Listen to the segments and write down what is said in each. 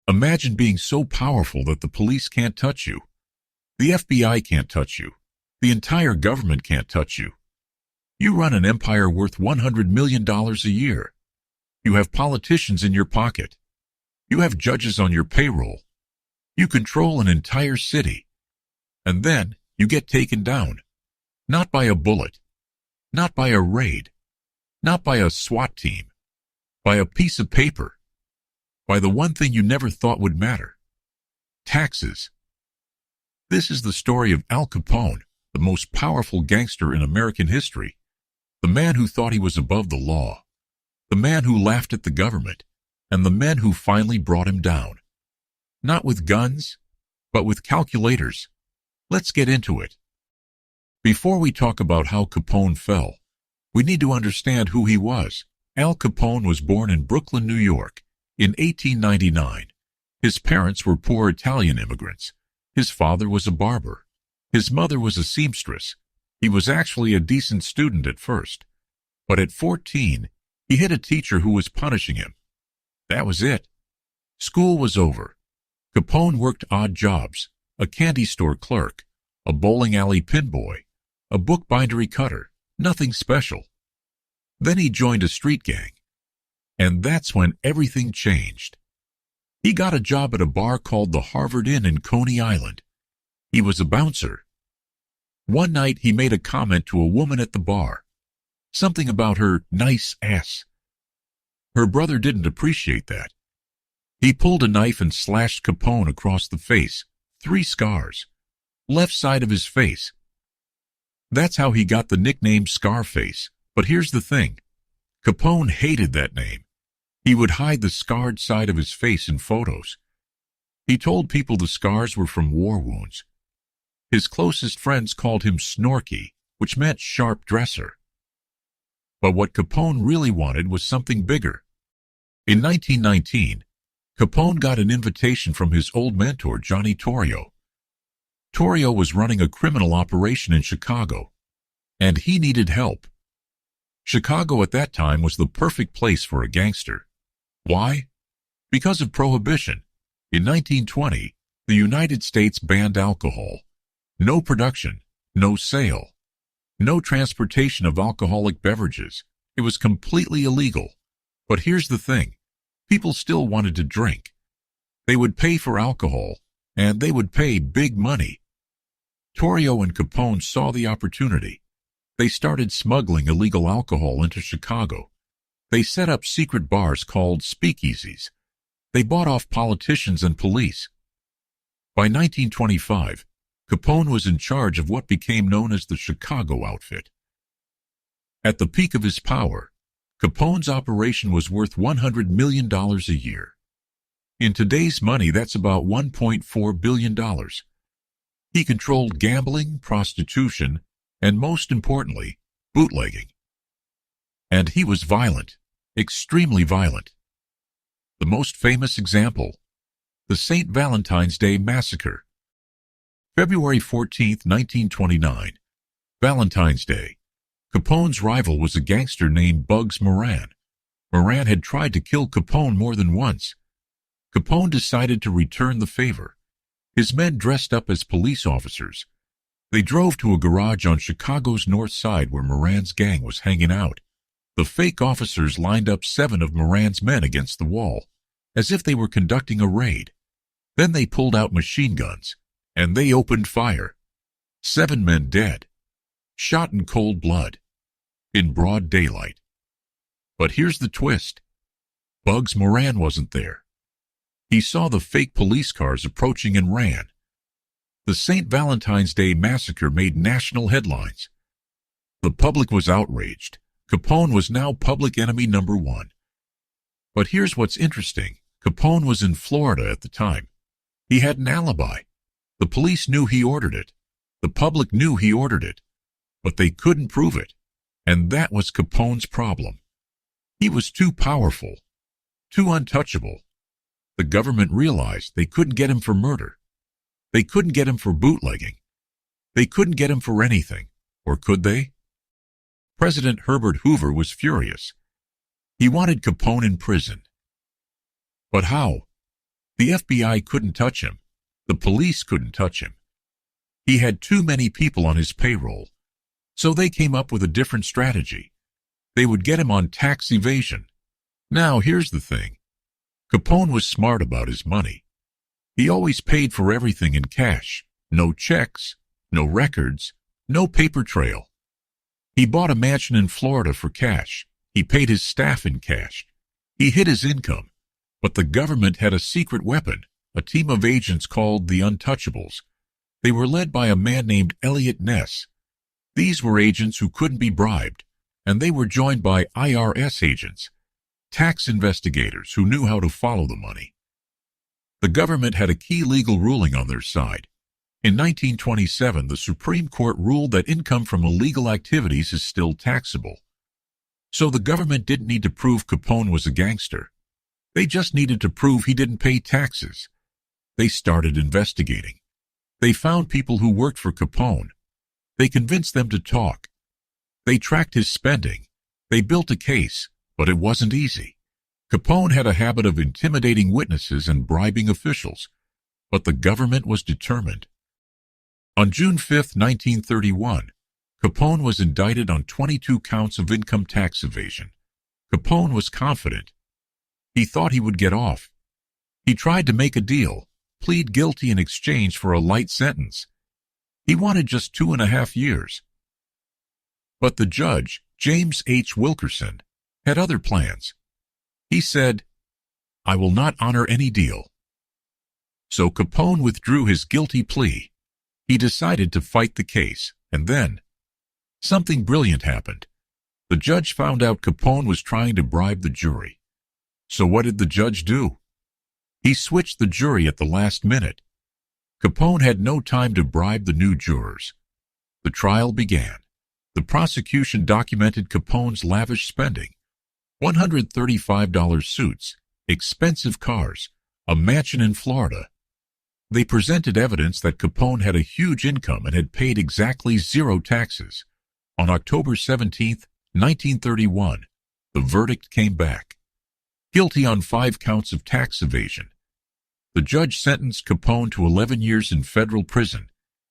Imagine being so powerful that the police can't touch you. The FBI can't touch you. The entire government can't touch you. You run an empire worth $100 million a year. You have politicians in your pocket. You have judges on your payroll. You control an entire city. And then you get taken down. Not by a bullet. Not by a raid. Not by a SWAT team. By a piece of paper. By the one thing you never thought would matter. Taxes. This is the story of Al Capone, the most powerful gangster in American history. The man who thought he was above the law. The man who laughed at the government. And the men who finally brought him down. Not with guns, but with calculators. Let's get into it. Before we talk about how Capone fell, we need to understand who he was. Al Capone was born in Brooklyn, New York, in 1899. His parents were poor Italian immigrants. His father was a barber. His mother was a seamstress. He was actually a decent student at first. But at 14, he hit a teacher who was punishing him. That was it. School was over. Capone worked odd jobs, a candy store clerk, a bowling alley pin boy, a bookbindery cutter, nothing special. Then he joined a street gang. And that's when everything changed. He got a job at a bar called the Harvard Inn in Coney Island. He was a bouncer. One night he made a comment to a woman at the bar. Something about her nice ass. Her brother didn't appreciate that. He pulled a knife and slashed Capone across the face, 3 scars. Left side of his face. That's how he got the nickname Scarface. But here's the thing. Capone hated that name. He would hide the scarred side of his face in photos. He told people the scars were from war wounds. His closest friends called him Snorky, which meant sharp dresser. But what Capone really wanted was something bigger. In 1919, Capone got an invitation from his old mentor, Johnny Torrio. Torrio was running a criminal operation in Chicago, and he needed help. Chicago at that time was the perfect place for a gangster. Why? Because of Prohibition. In 1920, the United States banned alcohol. No production, no sale, no transportation of alcoholic beverages. It was completely illegal. But here's the thing. People still wanted to drink. They would pay for alcohol, and they would pay big money. Torrio and Capone saw the opportunity. They started smuggling illegal alcohol into Chicago. They set up secret bars called speakeasies. They bought off politicians and police. By 1925, Capone was in charge of what became known as the Chicago outfit. At the peak of his power, Capone's operation was worth $100 million a year. In today's money, that's about $1.4 billion. He controlled gambling, prostitution, and most importantly, bootlegging. And he was violent, extremely violent. The most famous example, the St. Valentine's Day Massacre. February 14, 1929, Valentine's Day. Capone's rival was a gangster named Bugs Moran. Moran had tried to kill Capone more than once. Capone decided to return the favor. His men dressed up as police officers. They drove to a garage on Chicago's north side where Moran's gang was hanging out. The fake officers lined up 7 of Moran's men against the wall, as if they were conducting a raid. Then they pulled out machine guns, and they opened fire. 7 men dead, shot in cold blood, in broad daylight. But here's the twist. Bugs Moran wasn't there. He saw the fake police cars approaching and ran. The St. Valentine's Day Massacre made national headlines. The public was outraged. Capone was now public enemy number 1. But here's what's interesting. Capone was in Florida at the time. He had an alibi. The police knew he ordered it. The public knew he ordered it. But they couldn't prove it. And that was Capone's problem. He was too powerful, too untouchable. The government realized they couldn't get him for murder. They couldn't get him for bootlegging. They couldn't get him for anything. Or could they? President Herbert Hoover was furious. He wanted Capone in prison. But how? The FBI couldn't touch him. The police couldn't touch him. He had too many people on his payroll. So they came up with a different strategy. They would get him on tax evasion. Now, here's the thing. Capone was smart about his money. He always paid for everything in cash. No checks, no records, no paper trail. He bought a mansion in Florida for cash. He paid his staff in cash. He hid his income. But the government had a secret weapon, a team of agents called the Untouchables. They were led by a man named Elliot Ness. These were agents who couldn't be bribed, and they were joined by IRS agents, tax investigators who knew how to follow the money. The government had a key legal ruling on their side. In 1927, the Supreme Court ruled that income from illegal activities is still taxable. So the government didn't need to prove Capone was a gangster. They just needed to prove he didn't pay taxes. They started investigating. They found people who worked for Capone. They convinced them to talk. They tracked his spending. They built a case, but it wasn't easy. Capone had a habit of intimidating witnesses and bribing officials, but the government was determined. On June 5, 1931, Capone was indicted on 22 counts of income tax evasion. Capone was confident. He thought he would get off. He tried to make a deal, plead guilty in exchange for a light sentence. He wanted just 2.5 years. But the judge, James H. Wilkerson, had other plans. He said, "I will not honor any deal." So Capone withdrew his guilty plea. He decided to fight the case, and then something brilliant happened. The judge found out Capone was trying to bribe the jury. So what did the judge do? He switched the jury at the last minute. Capone had no time to bribe the new jurors. The trial began. The prosecution documented Capone's lavish spending: $135 suits, expensive cars, a mansion in Florida. They presented evidence that Capone had a huge income and had paid exactly 0 taxes. On October 17, 1931, the verdict came back. Guilty on 5 counts of tax evasion. The judge sentenced Capone to 11 years in federal prison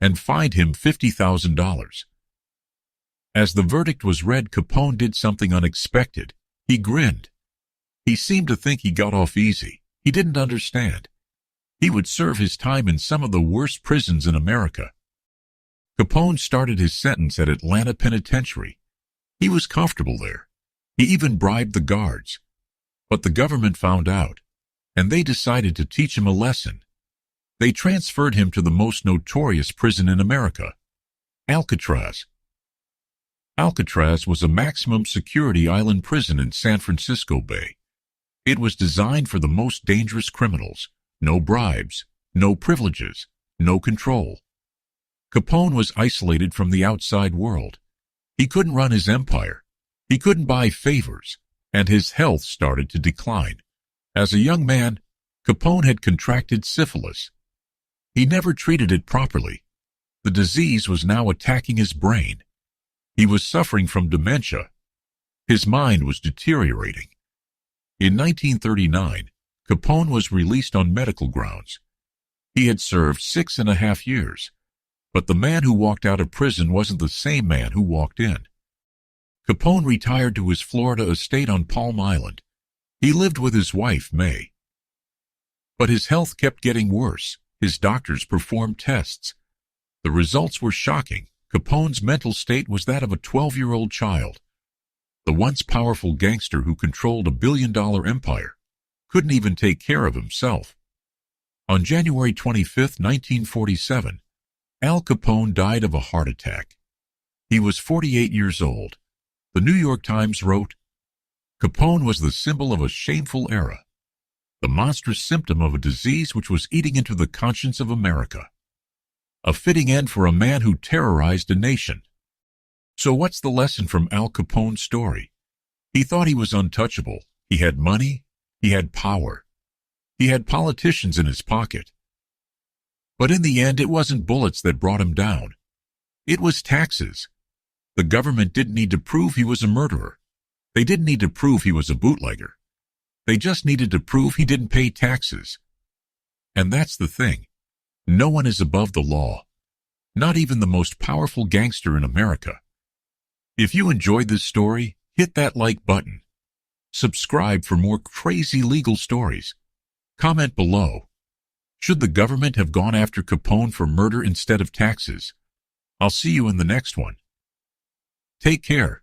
and fined him $50,000. As the verdict was read, Capone did something unexpected. He grinned. He seemed to think he got off easy. He didn't understand. He would serve his time in some of the worst prisons in America. Capone started his sentence at Atlanta Penitentiary. He was comfortable there. He even bribed the guards. But the government found out, and they decided to teach him a lesson. They transferred him to the most notorious prison in America, Alcatraz. Alcatraz was a maximum security island prison in San Francisco Bay. It was designed for the most dangerous criminals. No bribes, no privileges, no control. Capone was isolated from the outside world. He couldn't run his empire. He couldn't buy favors, and his health started to decline. As a young man, Capone had contracted syphilis. He never treated it properly. The disease was now attacking his brain. He was suffering from dementia. His mind was deteriorating. In 1939, Capone was released on medical grounds. He had served 6.5 years, but the man who walked out of prison wasn't the same man who walked in. Capone retired to his Florida estate on Palm Island. He lived with his wife, May. But his health kept getting worse. His doctors performed tests. The results were shocking. Capone's mental state was that of a 12-year-old child. The once powerful gangster who controlled a billion-dollar empire couldn't even take care of himself. On January 25, 1947, Al Capone died of a heart attack. He was 48 years old. The New York Times wrote, "Capone was the symbol of a shameful era, the monstrous symptom of a disease which was eating into the conscience of America. A fitting end for a man who terrorized a nation." So what's the lesson from Al Capone's story? He thought he was untouchable. He had money. He had power. He had politicians in his pocket. But in the end, it wasn't bullets that brought him down. It was taxes. The government didn't need to prove he was a murderer. They didn't need to prove he was a bootlegger. They just needed to prove he didn't pay taxes. And that's the thing. No one is above the law. Not even the most powerful gangster in America. If you enjoyed this story, hit that like button. Subscribe for more crazy legal stories. Comment below. Should the government have gone after Capone for murder instead of taxes? I'll see you in the next one. Take care.